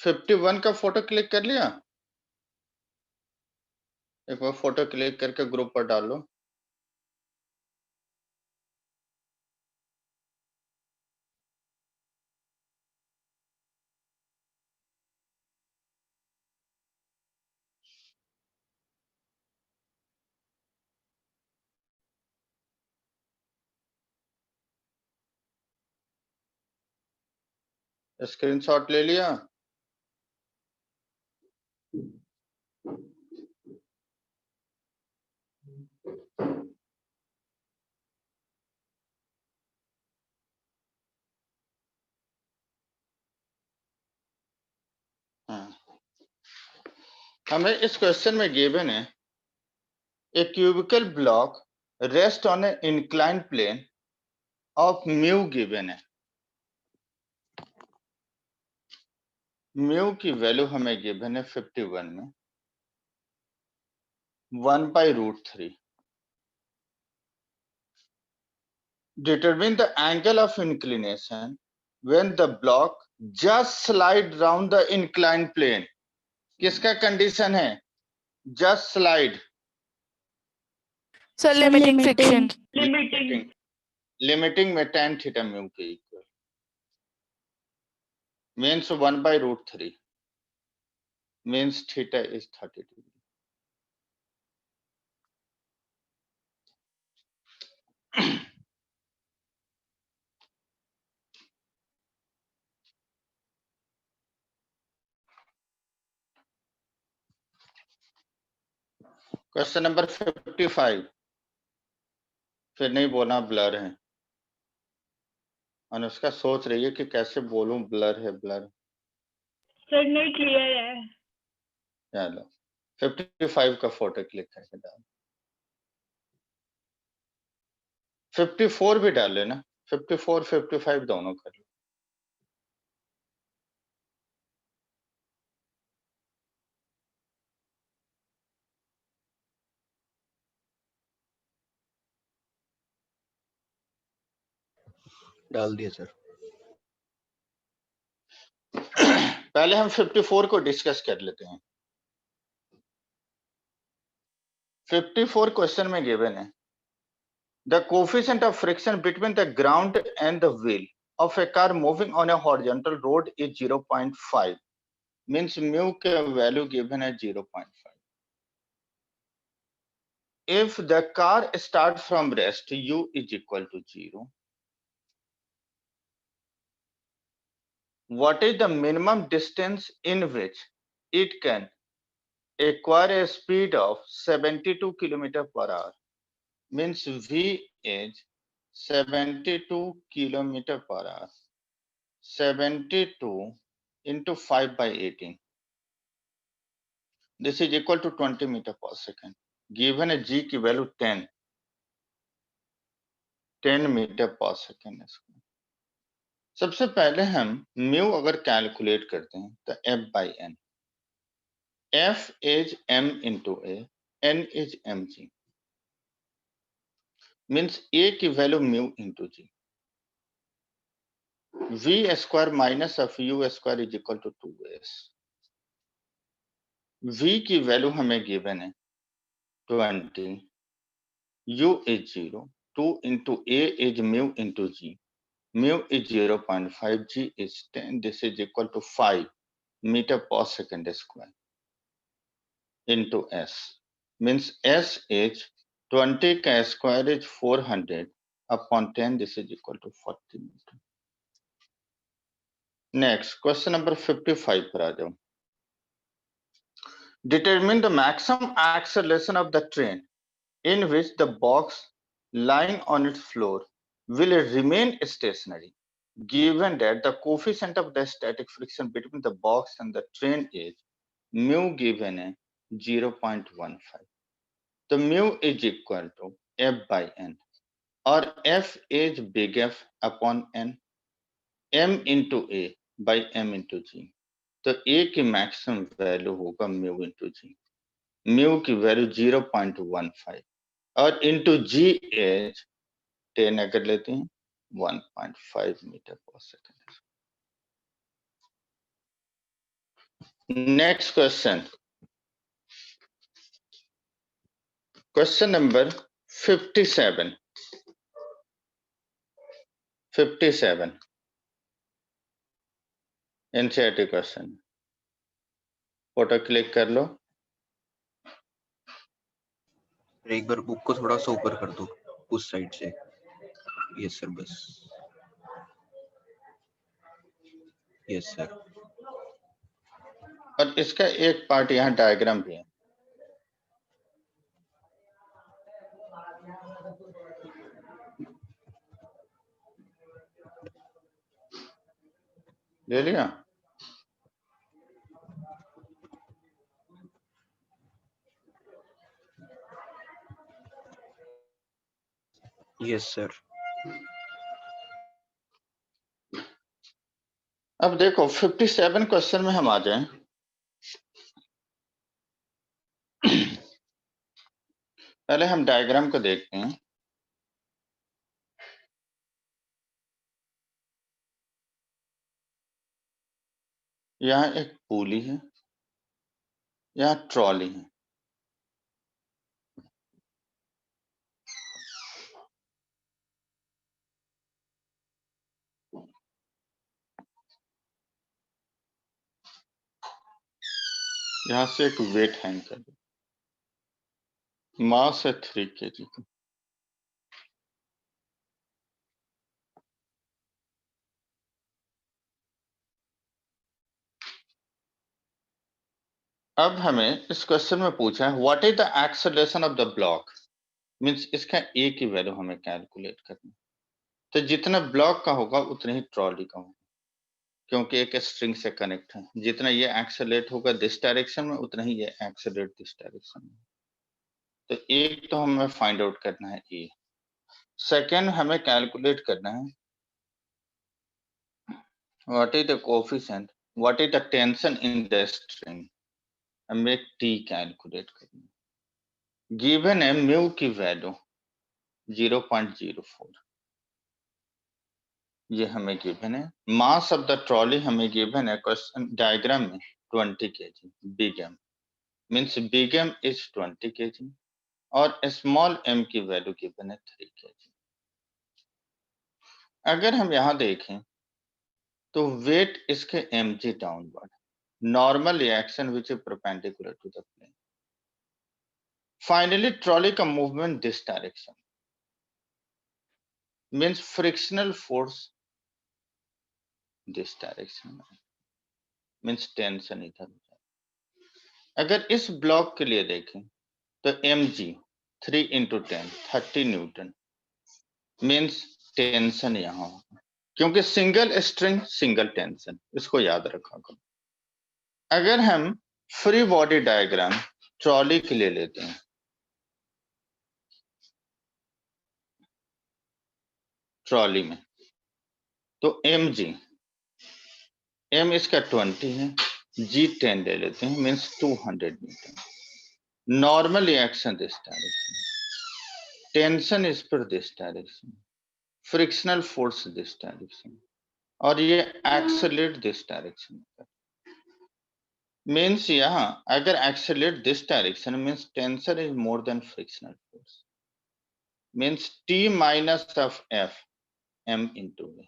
51 का photo click कर लिया? एक बार फोटो क्लिक करके ग्रुप पर डाल लो। स्क्रीनशॉट ले लिया? हमें इस क्वेश्चन में गिवन है a cubical block rest on an inclined plane of mu given है। म्यू की वैल्यू हमें गिवन है 51 में 1/√3। Determine the angle of inclination when the block just slide round the inclined plane। किसका कंडीशन है? just slide। Sir limiting friction. Limiting में tan theta mu के equal means 1/√3 means theta is 30 degree. Question number 55। फिर नहीं बोलना blur है। अनुष्का सोच रही है कि कैसे बोलूं ब्लर है ब्लर। सर नहीं क्लियर है। चलो 55 का फोटो क्लिक करके डाल। 54 भी डाल लेना। 54 55 दोनों कर लो। डाल दिया सर। पहले हम 54 को डिस्कस कर लेते हैं। 54 क्वेश्चन में गिवन है the coefficient of friction between the ground and the wheel of a car moving on a horizontal road is 0.5 means mu के वैल्यू गिवन है 0.5। if the car start from rest u is equal to 0, what is the minimum distance in which it can acquire a speed of 72 km per hour means v is 72 km per hour 72 into 5/18 this is equal to 20 meter per second given a g की value 10 metre पर second. सबसे पहले हम mu अगर calculate करते हैं तो f/n f is m into a n is mg means a की value mu into g v square minus of u square is equal to 2s। v की वैल्यू हमें गिवन है 20 u is 0 2 into a is mu into g mu is 0.5 g is 10 this is equal to 5 meter per second square into s means s is 20 का square is 400 upon 10 this is equal to 40 meter। next question number 55 पर आ जाओ। determine the maximum acceleration of the train in which the box lying on its floor will remain stationary given that the coefficient of the static friction between the box and the train is mu given है 0.15 तो mu is equal to f/n और f is big F upon n m into a by m into g तो a की maximum value होगा mu into g mu की value 0.15 और into g is 10 अगर लेते हैं 1.5 मीटर पर second. Next question. Question number 57. 57. NCERT question. Photo click कर लो. एक बार बुक को थोड़ा सा ऊपर कर दो उस साइड से. यस सर, बस. Yes sir. और इसका एक पार्ट यहाँ डायग्राम भी है. ले लिया. Yes sir. अब देखो 57 क्वेश्चन में हम आ जाएं. पहले हम डायग्राम को देखते हैं. यहाँ एक पुली है, यहाँ ट्रॉली है. यहाँ से एक वेट हैंग कर दो. मास है 3 kg का. अब हमें इस क्वेश्चन में पूछा है what is the acceleration of the block. Means इसका ए की वैल्यू हमें कैलकुलेट करनी है. तो जितना ब्लॉक का होगा उतना ही ट्रॉली का होगा, क्योंकि एक स्ट्रिंग से कनेक्ट है. जितना ये एक्सेलरेट होगा दिस डायरेक्शन में उतना ही ये एक्सेलरेट दिस डायरेक्शन में. तो एक तो हमें फाइंड आउट करना है ए. सेकेंड हमें कैलकुलेट करना है what is the coefficient, what is the tension in the string. हमें टी कैलकुलेट करनी है. गिवन है म्यू की वैल्यू 0.04, ये हमें गिवन है. मास ऑफ द ट्रॉली हमें गिवन है क्वेश्चन डायग्राम में 20 kg. Big M means big M is 20 kg और स्मॉल एम की वैल्यू गिवन है 3 kg. अगर हम यहाँ देखें तो वेट इसके mg downward, normal reaction which is perpendicular to the plane. Finally trolley का movement this direction means frictional force this direction means tension इधर. अगर इस ब्लॉक के लिए देखें तो mg 3 into 10 30 Newton means tension यहाँ होगा, क्योंकि सिंगल स्ट्रिंग सिंगल टेंशन, इसको याद रखा करो. अगर हम फ्री बॉडी डायग्राम ट्रॉली के लिए लेते हैं, ट्रॉली में तो mg, m इसका 20 है, g 10 ले लेते हैं means 200 newton. Normal reaction this direction, tension is पर this direction, frictional force this direction, और ये एक्सेलरेट दिस डायरेक्शन. मीन्स यहाँ अगर accelerate this direction means tension is more than frictional force, means T minus of F m into A.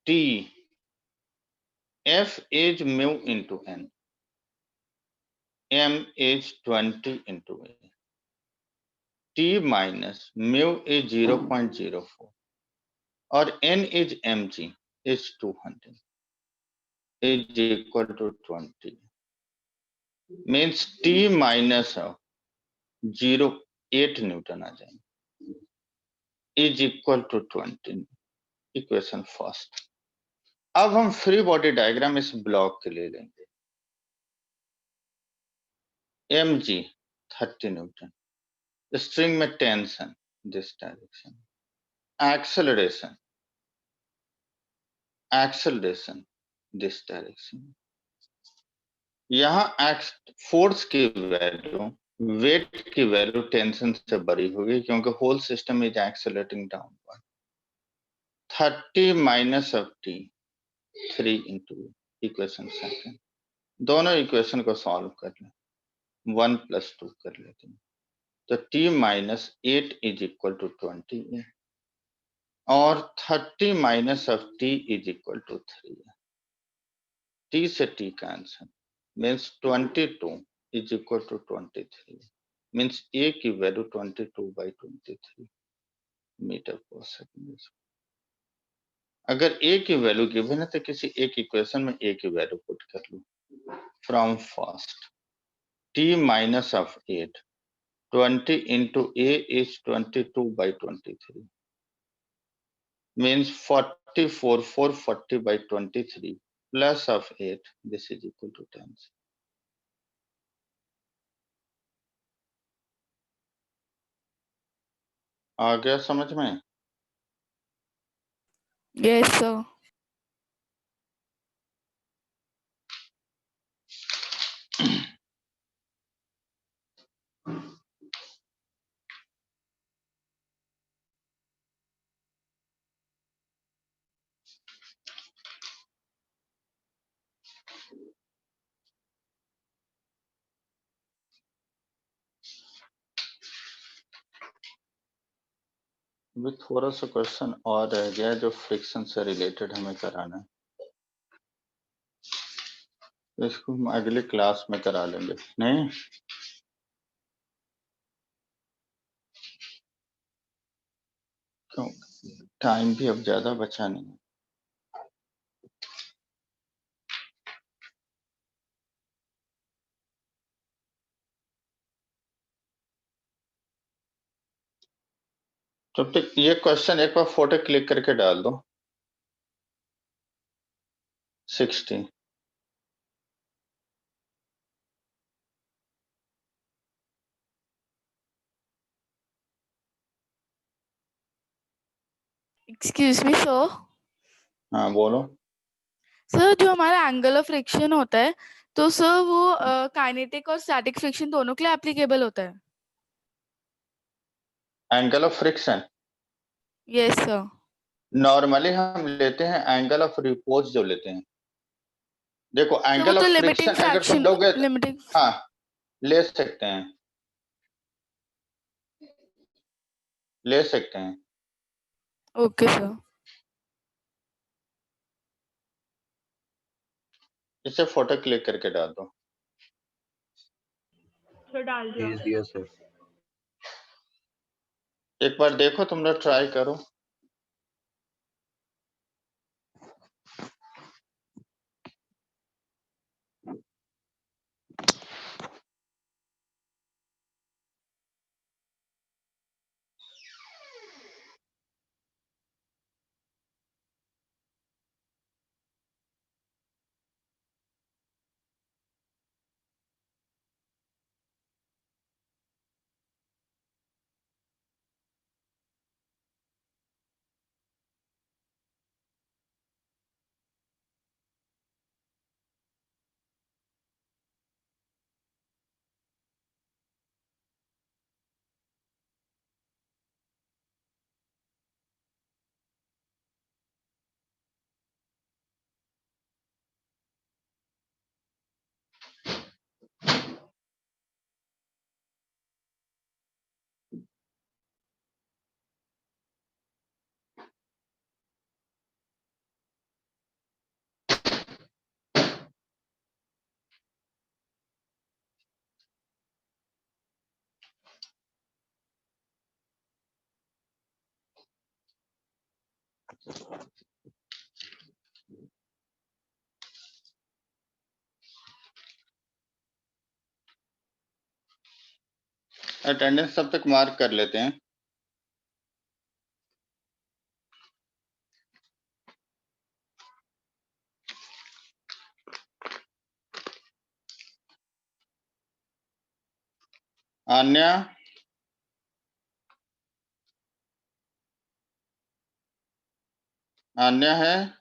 T F is mu into n, m is 20 into A. T minus mu is 0.04 और n is mg is 200 is equal to 20. Means T minus of 0.8 newton आ जाएंगे is equal to 20. Equation first. अब हम free body diagram इस block के लिए लेंगे. mg 30 newton, string में tension this direction, acceleration acceleration this direction. यहाँ फोर्स की वैल्यू वेट की वैल्यू टेंशन से बड़ी होगी, क्योंकि whole system is accelerating downward. 30 minus of t 3 into equation second. दोनों इक्वेशन को सॉल्व कर लें, 1 + 2 कर लेते हैं, तो t - 8 इज इक्वल टू 20 है और 30 minus of t is equal to 3 है। t से t cancel means 22 is equal to 23 means a की वैल्यू 22/23 मीटर पर सेकंड। अगर a की वैल्यू गिवन है तो किसी एक इक्वेशन में a की वैल्यू पुट कर लो। From first t minus of 8 20 into a is 22/23 means 44 440/23 plus of 8 this is equal to 10। आ गया समझ में? Yes, sir. अभी थोड़ा सा क्वेश्चन और रह गया जो फ्रिक्शन से रिलेटेड हमें कराना है, तो इसको हम अगले क्लास में करा लेंगे। नहीं क्यों, टाइम भी अब ज्यादा बचा नहीं है। तो ये क्वेश्चन एक बार फोटो क्लिक करके डाल दो। 60 Excuse me, sir. हाँ बोलो। सर जो हमारा एंगल ऑफ फ्रिक्शन होता है, तो सर वो काइनेटिक और स्टैटिक फ्रिक्शन दोनों के लिए एप्लीकेबल होता है? Angle of friction yes sir. Normally हम लेते हैं एंगल ऑफ रिपोज जो लेते हैं। देखो सर वो एंगल तो ऑफ लिमिटिंग फ्रिक्शन अगर तुम फ्रैक्शन, लोगे लिमिटिंग। हाँ ले सकते हैं, ले सकते हैं। Okay sir. इसे फोटो क्लिक करके डाल दो। सर डाल दिया। भेज दिया सर। एक बार देखो, तुम लोग ट्राई करो। अटेंडेंस तब तक मार्क कर लेते हैं। आन्या, आन्या है?